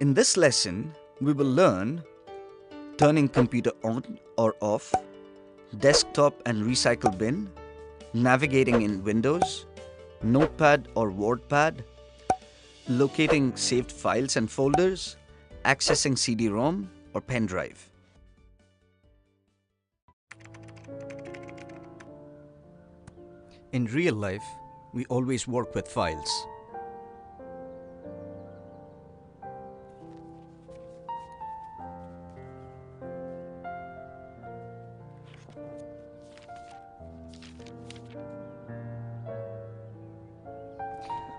In this lesson, we will learn turning computer on or off, desktop and recycle bin, navigating in Windows, Notepad or WordPad, locating saved files and folders, accessing CD-ROM or pen drive. In real life, we always work with files.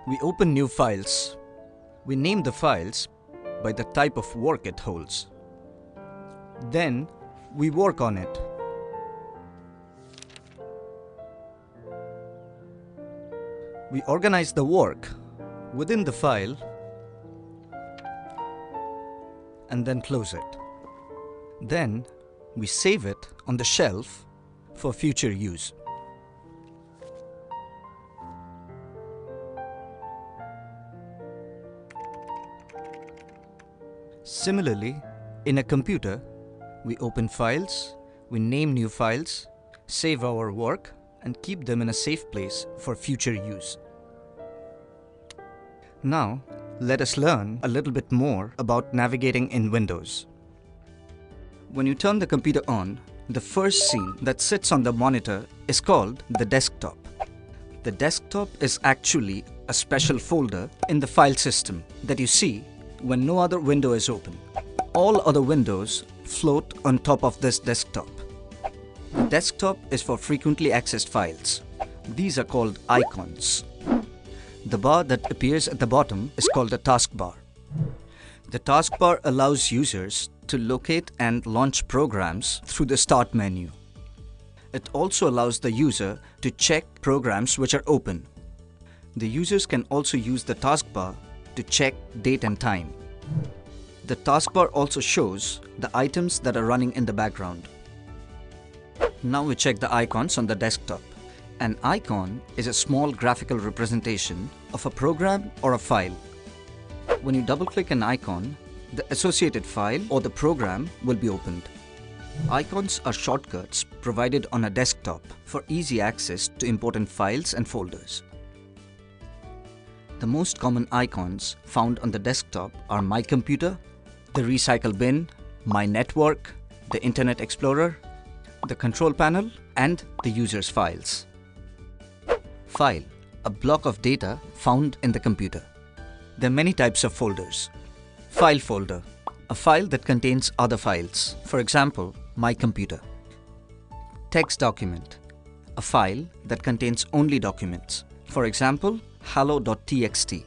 We open new files. We name the files by the type of work it holds. Then we work on it. We organize the work within the file and then close it. Then we save it on the shelf for future use. Similarly, in a computer, we open files, we name new files, save our work, and keep them in a safe place for future use. Now, let us learn a little bit more about navigating in Windows. When you turn the computer on, the first scene that sits on the monitor is called the desktop. The desktop is actually a special folder in the file system that you see when no other window is open. All other windows float on top of this desktop. Desktop is for frequently accessed files. These are called icons. The bar that appears at the bottom is called a taskbar. The taskbar allows users to locate and launch programs through the Start menu. It also allows the user to check programs which are open. The users can also use the taskbar to check date and time. The taskbar also shows the items that are running in the background. Now we check the icons on the desktop. An icon is a small graphical representation of a program or a file. When you double-click an icon, the associated file or the program will be opened. Icons are shortcuts provided on a desktop for easy access to important files and folders. The most common icons found on the desktop are My Computer, the Recycle Bin, My Network, the Internet Explorer, the Control Panel, and the user's files. File, a block of data found in the computer. There are many types of folders. File folder, a file that contains other files, for example, My Computer. Text document, a file that contains only documents, for example, hello.txt.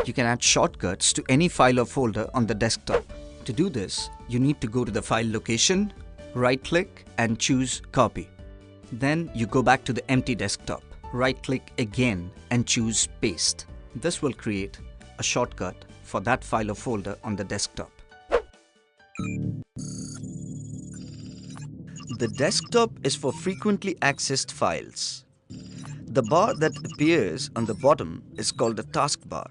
You can add shortcuts to any file or folder on the desktop. To do this, you need to go to the file location, right-click and choose Copy. Then you go back to the empty desktop, right-click again and choose Paste. This will create a shortcut for that file or folder on the desktop. The desktop is for frequently accessed files. The bar that appears on the bottom is called a taskbar.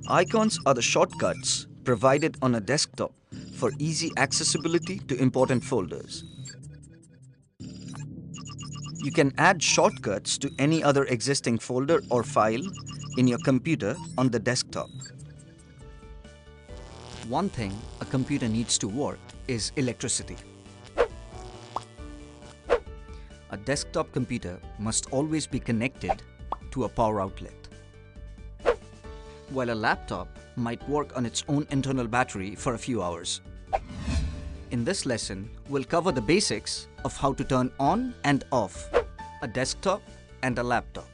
Icons are the shortcuts provided on a desktop for easy accessibility to important folders. You can add shortcuts to any other existing folder or file in your computer on the desktop. One thing a computer needs to work is electricity. A desktop computer must always be connected to a power outlet. While a laptop might work on its own internal battery for a few hours. In this lesson, we'll cover the basics of how to turn on and off a desktop and a laptop.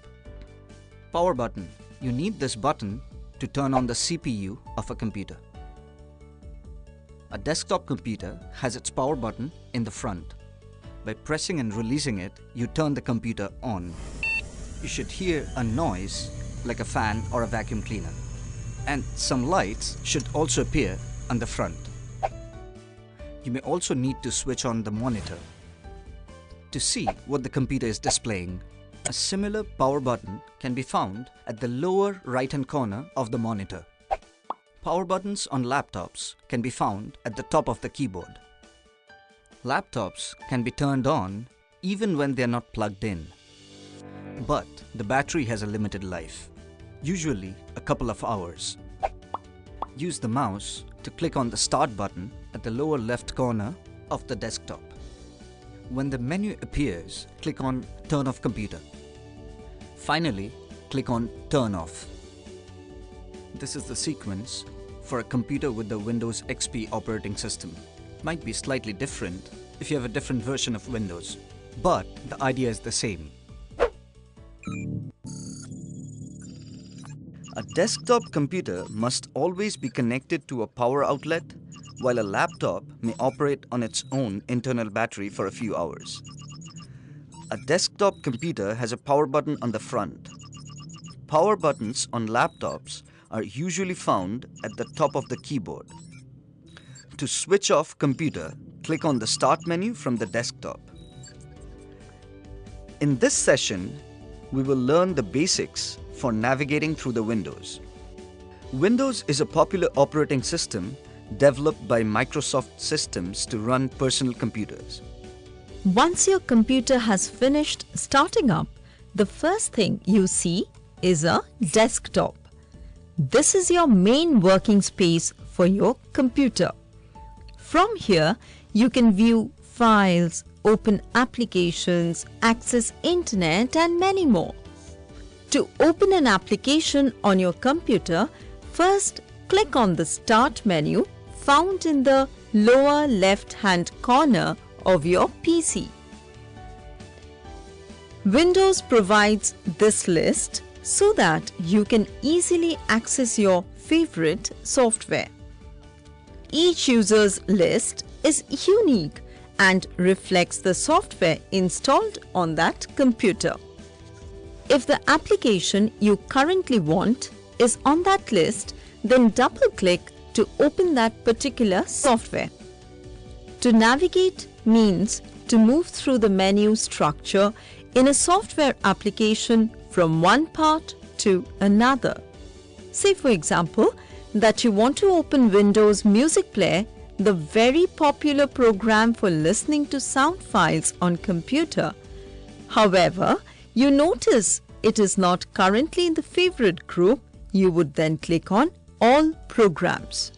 Power button. You need this button to turn on the CPU of a computer. A desktop computer has its power button in the front. By pressing and releasing it, you turn the computer on. You should hear a noise like a fan or a vacuum cleaner. And some lights should also appear on the front. You may also need to switch on the monitor to see what the computer is displaying. A similar power button can be found at the lower right-hand corner of the monitor. Power buttons on laptops can be found at the top of the keyboard. Laptops can be turned on even when they are not plugged in. But the battery has a limited life, usually a couple of hours. Use the mouse to click on the Start button at the lower left corner of the desktop. When the menu appears, click on Turn off computer. Finally, click on Turn off. This is the sequence for a computer with the Windows XP operating system. Might be slightly different if you have a different version of Windows, but the idea is the same. A desktop computer must always be connected to a power outlet, while a laptop may operate on its own internal battery for a few hours. A desktop computer has a power button on the front. Power buttons on laptops are usually found at the top of the keyboard. To switch off computer, click on the Start menu from the desktop. In this session, we will learn the basics for navigating through the windows. Windows is a popular operating system developed by Microsoft Systems to run personal computers. Once your computer has finished starting up, the first thing you see is a desktop. This is your main working space for your computer. From here, you can view files, open applications, access internet and many more. To open an application on your computer, first click on the Start menu found in the lower left-hand corner of your PC. Windows provides this list so that you can easily access your favorite software. Each user's list is unique and reflects the software installed on that computer. If the application you currently want is on that list, then double-click to open that particular software. To navigate means to move through the menu structure in a software application from one part to another. Say for example that you want to open Windows Music Player, the very popular program for listening to sound files on computer. However, you notice it is not currently in the favorite group. You would then click on All Programs.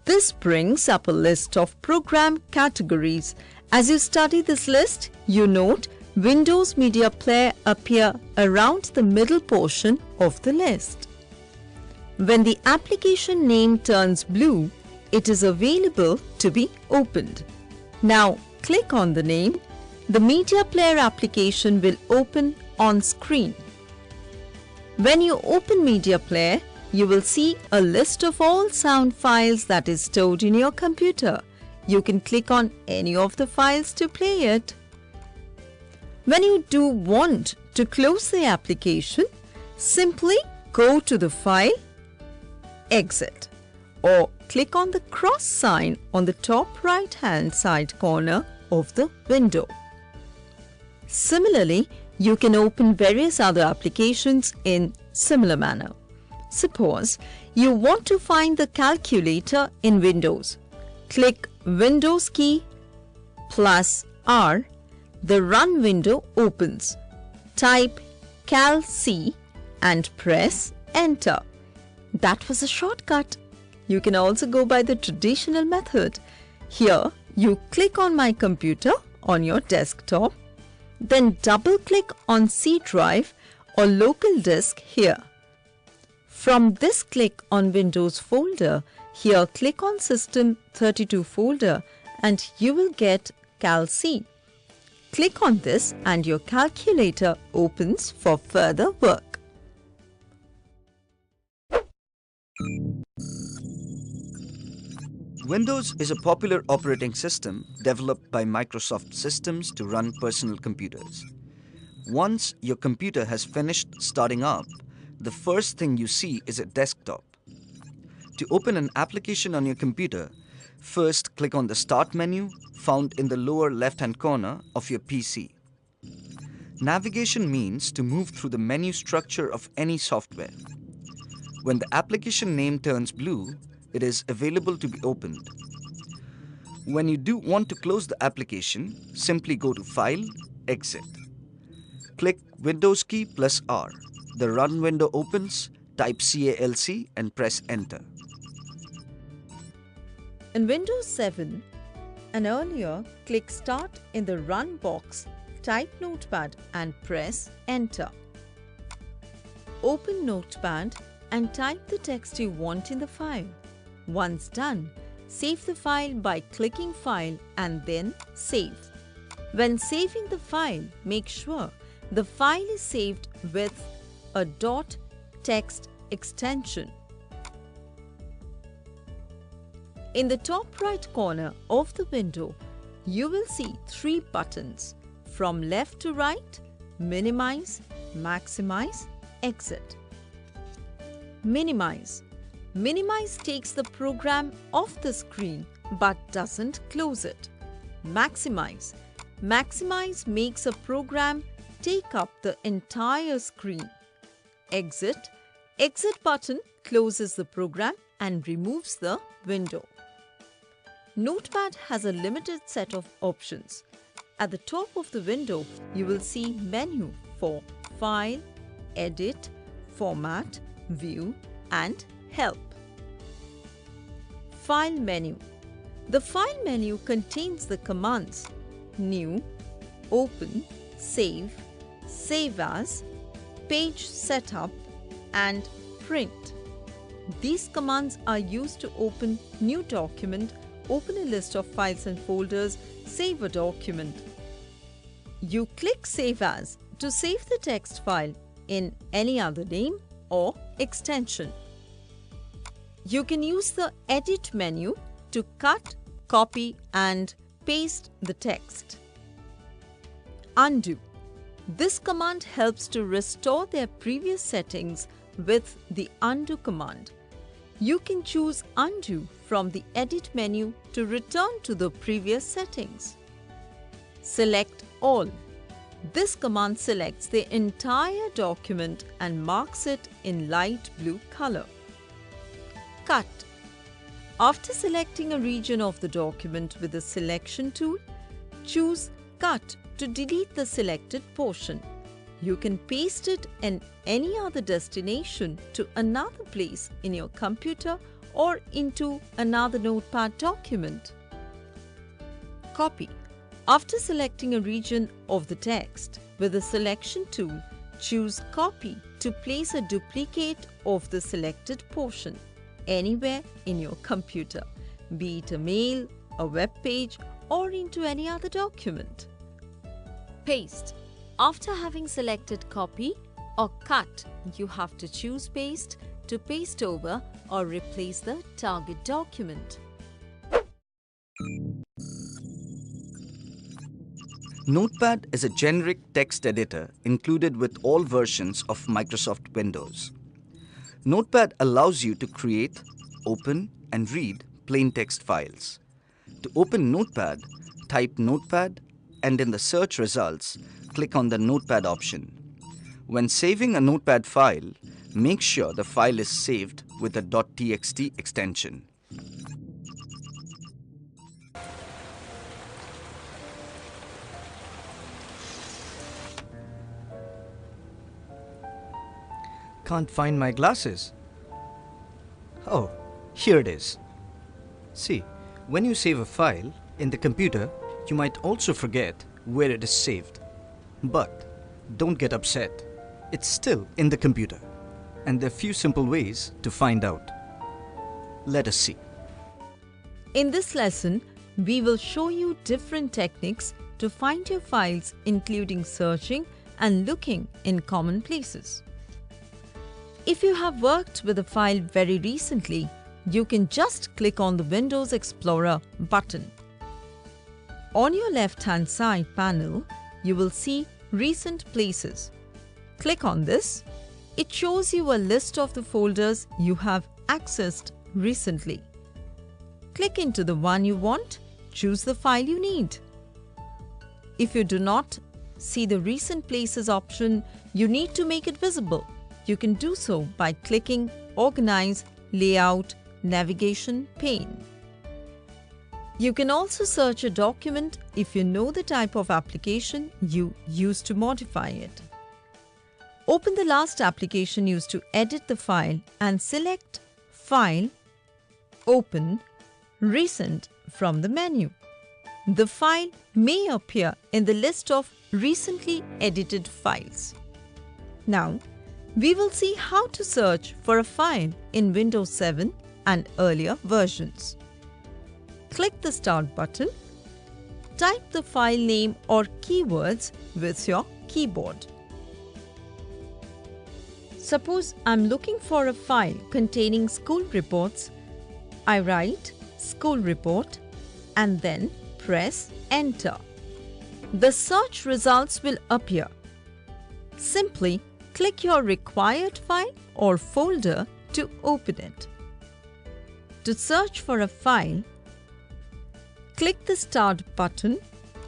This brings up a list of program categories. As you study this list, you note Windows Media Player appear around the middle portion of the list. When the application name turns blue, it is available to be opened. Now click on the name. The Media Player application will open on screen. When you open Media Player, you will see a list of all sound files that is stored in your computer. You can click on any of the files to play it. When you do want to close the application, simply go to the file, exit, or click on the cross sign on the top right-hand side corner of the window. Similarly, you can open various other applications in similar manner. Suppose you want to find the calculator in Windows. Click Windows key plus R. The Run window opens. Type Cal-C and press Enter. That was a shortcut. You can also go by the traditional method. Here, you click on My Computer on your desktop, then double-click on C drive or local disk here. From this click on Windows folder, here click on System 32 folder and you will get Cal-C. Click on this and your calculator opens for further work. Windows is a popular operating system developed by Microsoft Systems to run personal computers. Once your computer has finished starting up, the first thing you see is a desktop. To open an application on your computer, first click on the Start menu found in the lower left-hand corner of your PC. Navigation means to move through the menu structure of any software. When the application name turns blue, it is available to be opened. When you do want to close the application, simply go to File, Exit. Click Windows key plus R. The Run window opens, type CALC and press Enter. In Windows 7 and earlier, click Start in the Run box, type Notepad and press Enter. Open Notepad and type the text you want in the file. Once done, save the file by clicking File and then Save. When saving the file, make sure the file is saved with a .text extension. In the top right corner of the window, you will see 3 buttons. From left to right, Minimize, Maximize, Exit. Minimize. Minimize takes the program off the screen but doesn't close it. Maximize. Maximize makes a program take up the entire screen. Exit. Exit button closes the program and removes the window. Notepad has a limited set of options. At the top of the window, you will see menu for File, Edit, Format, View and Help. File menu. The File menu contains the commands New, Open, Save, Save As, Page Setup and Print. These commands are used to open new document, open a list of files and folders, save a document. You click Save As to save the text file in any other name or extension. You can use the Edit menu to cut, copy and paste the text. Undo. This command helps to restore their previous settings with the Undo command. You can choose Undo from the Edit menu to return to the previous settings. Select All. This command selects the entire document and marks it in light blue color. Cut. After selecting a region of the document with the Selection tool, choose Cut to delete the selected portion. You can paste it in any other destination to another place in your computer or into another Notepad document. Copy. After selecting a region of the text with the Selection tool, choose Copy to place a duplicate of the selected portion anywhere in your computer, be it a mail, a web page, or into any other document. Paste. After having selected Copy or Cut, you have to choose Paste to paste over or replace the target document. Notepad is a generic text editor included with all versions of Microsoft Windows. Notepad allows you to create, open, and read plain text files. To open Notepad, type Notepad and in the search results, click on the Notepad option. When saving a Notepad file, make sure the file is saved with a .txt extension. Can't find my glasses. Oh, here it is. See, when you save a file in the computer, you might also forget where it is saved. But don't get upset. It's still in the computer, and there are few simple ways to find out. Let us see. In this lesson, we will show you different techniques to find your files, including searching and looking in common places. If you have worked with a file very recently, you can just click on the Windows Explorer button. On your left-hand side panel, you will see Recent Places. Click on this. It shows you a list of the folders you have accessed recently. Click into the one you want, choose the file you need. If you do not see the Recent Places option, you need to make it visible. You can do so by clicking organize, layout, navigation pane. You can also search a document if you know the type of application you use to modify it. Open the last application used to edit the file and select File, Open, Recent from the menu. The file may appear in the list of recently edited files. Now, we will see how to search for a file in Windows 7 and earlier versions. Click the Start button. Type the file name or keywords with your keyboard. Suppose I'm looking for a file containing school reports. I write School Report and then press Enter. The search results will appear. Simply click your required file or folder to open it. To search for a file, click the Start button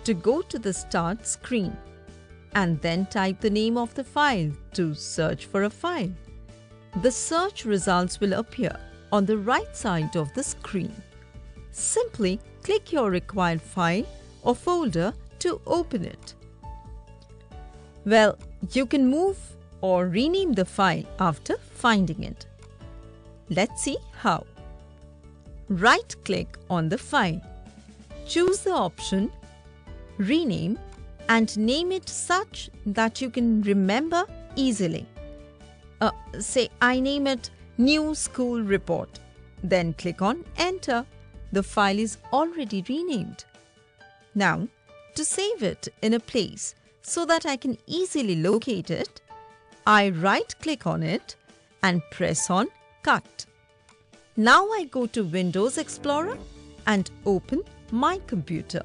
to go to the Start screen and then type the name of the file to search for a file. The search results will appear on the right side of the screen. Simply click your required file or folder to open it. Well, you can move or rename the file after finding it. Let's see how. Right-click on the file. Choose the option Rename and name it such that you can remember easily. Say I name it New School Report. Then click on Enter. The file is already renamed. Now, to save it in a place so that I can easily locate it, I right-click on it and press on Cut. Now I go to Windows Explorer and open My Computer.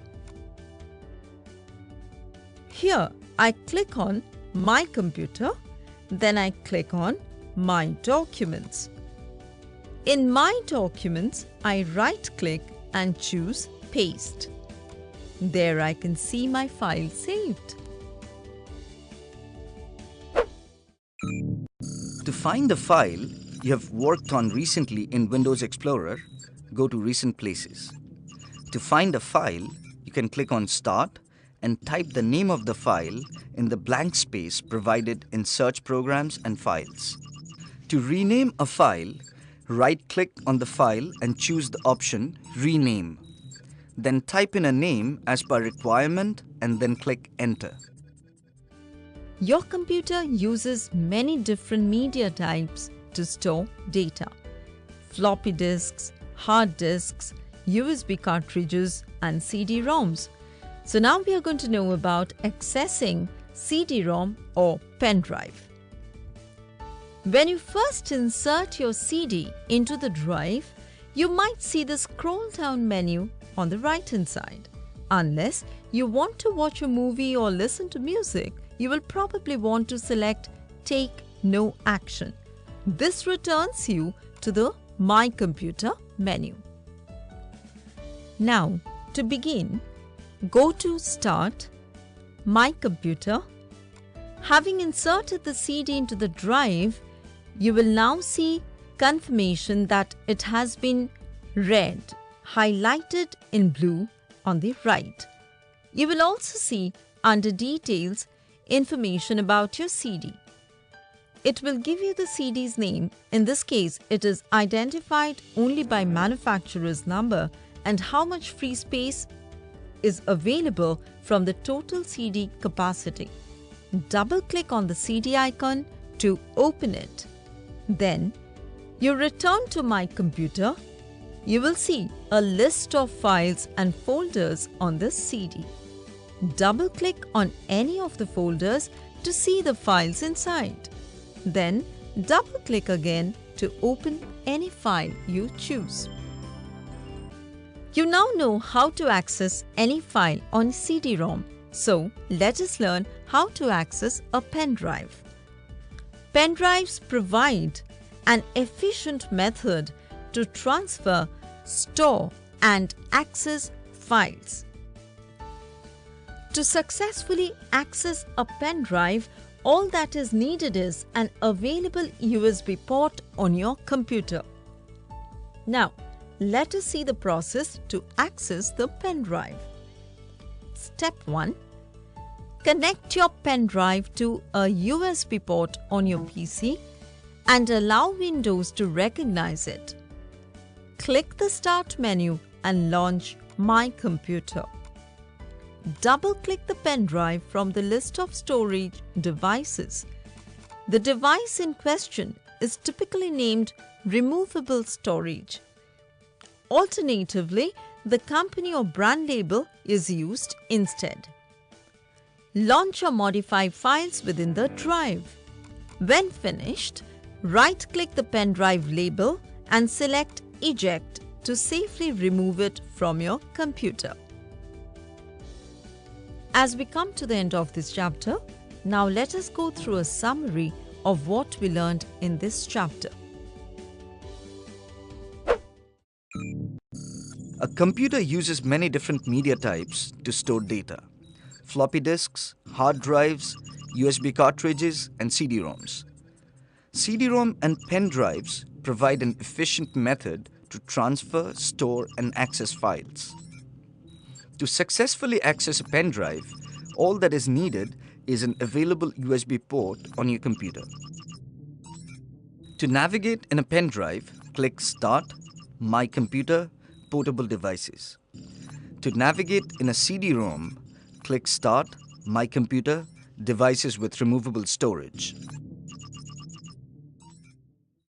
Here I click on My Computer, then I click on My Documents. In My Documents, I right-click and choose Paste. There I can see my file saved. To find the file you have worked on recently in Windows Explorer, go to Recent Places. To find a file, you can click on Start and type the name of the file in the blank space provided in Search Programs and Files. To rename a file, right-click on the file and choose the option Rename. Then type in a name as per requirement and then click Enter. Your computer uses many different media types to store data. Floppy disks, hard disks, USB cartridges and CD-ROMs. So now we are going to know about accessing CD-ROM or pen drive. When you first insert your CD into the drive, you might see the scroll down menu on the right hand side. Unless you want to watch a movie or listen to music, you will probably want to select Take No Action. This returns you to the My Computer menu. Now, to begin, go to Start, My Computer. Having inserted the CD into the drive, you will now see confirmation that it has been read, highlighted in blue on the right. You will also see under Details information about your CD. It will give you the CD's name. In this case, it is identified only by manufacturer's number and how much free space is available from the total CD capacity. Double-click on the CD icon to open it. Then, you return to My Computer. You will see a list of files and folders on the CD. Double-click on any of the folders to see the files inside. Then, double-click again to open any file you choose. You now know how to access any file on CD-ROM. So, let us learn how to access a pen drive. Pen drives provide an efficient method to transfer, store, and access files. To successfully access a pen drive, All that is needed is an available USB port on your computer. Now, let us see the process to access the pen drive. Step 1. Connect your pen drive to a USB port on your PC and allow Windows to recognize it. Click the Start menu and launch My Computer. Double-click the pen drive from the list of storage devices. The device in question is typically named Removable Storage. Alternatively, the company or brand label is used instead. Launch or modify files within the drive. When finished, right-click the pen drive label and select Eject to safely remove it from your computer. As we come to the end of this chapter, now let us go through a summary of what we learned in this chapter. A computer uses many different media types to store data: floppy disks, hard drives, USB cartridges, and CD-ROMs. CD-ROM and pen drives provide an efficient method to transfer, store, and access files. To successfully access a pen drive, all that is needed is an available USB port on your computer. To navigate in a pen drive, click Start, My Computer, Portable Devices. To navigate in a CD-ROM, click Start, My Computer, Devices with Removable Storage.